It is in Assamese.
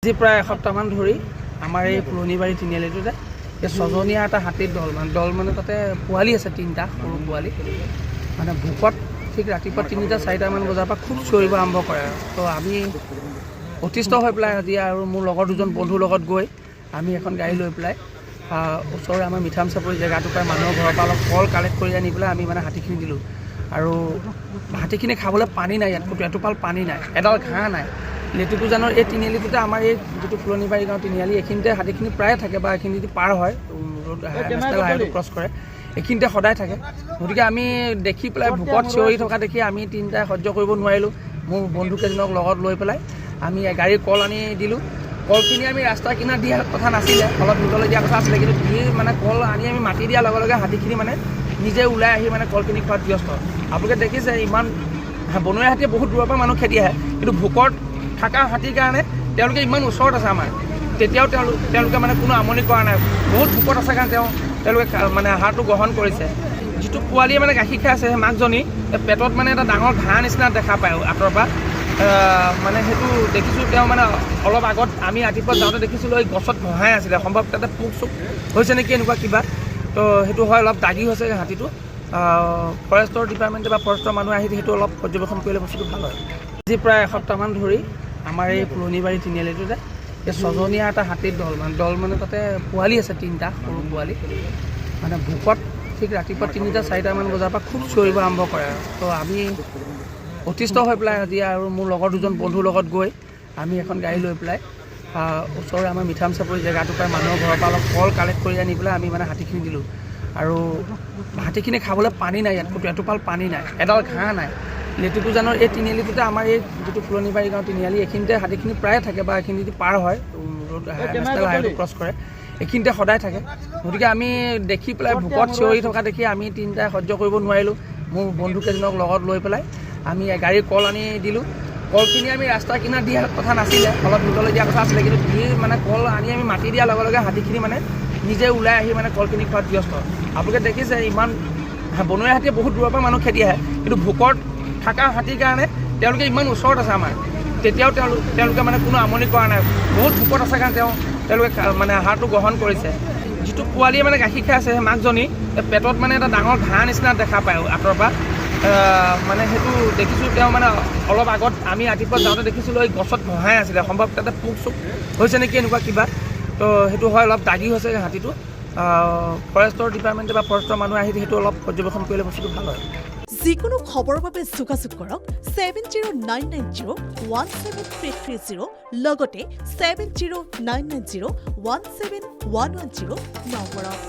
আজি প্ৰায় এসপ্তাহমান ধৰি আমাৰ এই পুৰণিবাৰী তিনিআলিটোতে এই ছজনীয়া এটা হাতীৰ দল মানে তাতে পোৱালি আছে, 3টা সৰু পোৱালি। মানে ভোকত ঠিক ৰাতিপুৱা 3টা 4টামান বজাৰ পৰা খুব চিঞৰিব আৰম্ভ কৰে। তো আমি অতিষ্ঠ হৈ পেলাই আজি আৰু মোৰ লগৰ 2জন বন্ধুৰ লগত গৈ আমি এখন গাড়ী লৈ পেলাই ওচৰৰে আমাৰ মিঠাম চাপৰি জেগাটোৰ পৰা মানুহৰ ঘৰৰ পৰা অলপ কল কালেক্ট কৰি আনি পেলাই আমি মানে হাতীখিনি দিলোঁ। আৰু হাতীখিনি খাবলৈ পানী নাই, ইয়াত ক'তো এটোপাল পানী নাই, এডাল ঘাঁহ নাই। লেটেকুজানৰ এই তিনিআলিটোতে আমাৰ এই যিটো পুৰণিবাৰী গাঁও তিনিআলি, এইখিনিতে হাতীখিনি প্ৰায়ে থাকে বা এইখিনি যদি পাৰ হয় নেশ্যনেল হাইৱেটো ক্ৰছ কৰে, এইখিনিতে সদায় থাকে। গতিকে আমি দেখি পেলাই ভোকত চিঞৰি থকা দেখি আমি 3টাই সহ্য কৰিব নোৱাৰিলোঁ। মোৰ বন্ধুকেইজনক লগত লৈ পেলাই আমি গাড়ীৰ কল আনি দিলোঁ। কলখিনি আমি ৰাস্তাৰ কিনাৰত দিয়া কথা নাছিলে, অলপ ভিতৰলৈ দিয়া কথা আছিলে, কিন্তু মানে কল আনি আমি মাতি দিয়াৰ লগে লগে হাতীখিনি মানে নিজে ওলাই আহি মানে কলখিনি খোৱাত ব্যস্ত। আপোনালোকে দেখিছে ইমান বনৰীয়া হাতীয়ে বহুত দূৰৰ পৰা মানুহ খেদি আহে, কিন্তু ভোকত থকা হাতীৰ কাৰণে তেওঁলোকে ইমান ওচৰত আছে আমাৰ, তেতিয়াও তেওঁলোকে মানে কোনো আমনি কৰা নাই। বহুত ভোকত আছে কাৰণে তেওঁলোকে মানে আহাৰটো গ্ৰহণ কৰিছে। যিটো পোৱালীয়ে মানে গাখীৰ খাই আছে, সেই মাকজনী পেটত মানে এটা ডাঙৰ ঘাঁহ নিচিনা দেখা পায় আঁতৰৰ পৰা। মানে সেইটো দেখিছোঁ, তেওঁ মানে অলপ আগত আমি ৰাতিপুৱা যাওঁতে দেখিছিলোঁ এই গছত ঘঁহাই আছিলে, সম্ভৱ তাতে পোক চোক হৈছে নেকি এনেকুৱা কিবা। তো সেইটো হয়, অলপ দাগী হৈছে হাতীটো। ফৰেষ্টৰ ডিপাৰ্টমেণ্টে বা ফৰেষ্টৰ মানুহে আহি সেইটো অলপ পৰ্যবেক্ষণ কৰিলে বস্তুটো ভাল হয়। আজি প্ৰায় এসপ্তাহমান ধৰি আমাৰ এই পুৰণিবাৰী তিনিআলিটোতে এই ছজনীয়া এটা হাতীৰ দল মানে তাতে পোৱালি আছে, 3টা সৰু পোৱালি। মানে ভোকত ঠিক ৰাতিপুৱা 3টা 4টামান বজাৰ পৰা খুব চিঞৰিব আৰম্ভ কৰে। তো আমি অতিষ্ঠ হৈ পেলাই আজি আৰু মোৰ লগৰ 2জন বন্ধুৰ লগত গৈ আমি এখন গাড়ী লৈ পেলাই ওচৰৰে আমাৰ মিঠাম চাপৰি জেগাটোৰ পৰা মানুহৰ ঘৰৰ পৰা অলপ কল কালেক্ট কৰি আনি পেলাই আমি মানে হাতীখিনি দিলোঁ। আৰু হাতীখিনি খাবলৈ পানী নাই, ইয়াত ক'তো এটোপাল পানী নাই, এডাল ঘাঁহ নাই। লেটেকুজানৰ এই তিনিআলিটোতে আমাৰ এই যিটো পুৰণিবাৰী গাঁও তিনিআলি, এইখিনিতে হাতীখিনি প্ৰায়ে থাকে বা এইখিনি যদি পাৰ হয় নেশ্যনেল হাইৱেটো ক্ৰছ কৰে, এইখিনিতে সদায় থাকে। গতিকে আমি দেখি পেলাই ভোকত চিঞৰি থকা দেখি আমি 3টাই সহ্য কৰিব নোৱাৰিলোঁ। মোৰ বন্ধুকেইজনক লগত লৈ পেলাই আমি গাড়ীৰ কল আনি দিলোঁ। কলখিনি আমি ৰাস্তাৰ কিনাৰত দিয়া কথা নাছিলে, অলপ ভিতৰলৈ দিয়া কথা আছিলে, কিন্তু মানে কল আনি আমি মাতি দিয়াৰ লগে লগে হাতীখিনি মানে নিজে ওলাই আহি মানে কলখিনি খোৱাত ব্যস্ত। আপোনালোকে দেখিছে ইমান বনৰীয়া হাতীয়ে বহুত দূৰৰ পৰা মানুহ খেদি আহে, কিন্তু ভোকত থকা হাতীৰ কাৰণে তেওঁলোকে ইমান ওচৰত আছে আমাৰ, তেতিয়াও তেওঁলোকে মানে কোনো আমনি কৰা নাই। বহুত ভোকত আছে কাৰণে তেওঁলোকে মানে আহাৰটো গ্ৰহণ কৰিছে। যিটো পোৱালীয়ে মানে গাখীৰ খাই আছে, সেই মাকজনী পেটত মানে এটা ডাঙৰ ঘাঁহ নিচিনা দেখা পায় আঁতৰৰ পৰা। মানে সেইটো দেখিছোঁ, তেওঁ মানে অলপ আগত আমি ৰাতিপুৱা যাওঁতে দেখিছিলোঁ এই গছত ঘঁহাই আছিলে, সম্ভৱ তাতে পোক চোক হৈছে নেকি এনেকুৱা কিবা। তো সেইটো হয়, অলপ দাগী হৈছে হাতীটো। ফৰেষ্টৰ ডিপাৰ্টমেণ্টে বা ফৰেষ্টৰ মানুহে আহি সেইটো অলপ পৰ্যবেক্ষণ কৰিলে বস্তুটো ভাল হয়। যিকোনো খবৰৰ বাবে যোগাযোগ কৰক 7099017330 লগতে 7099017110 নম্বৰত।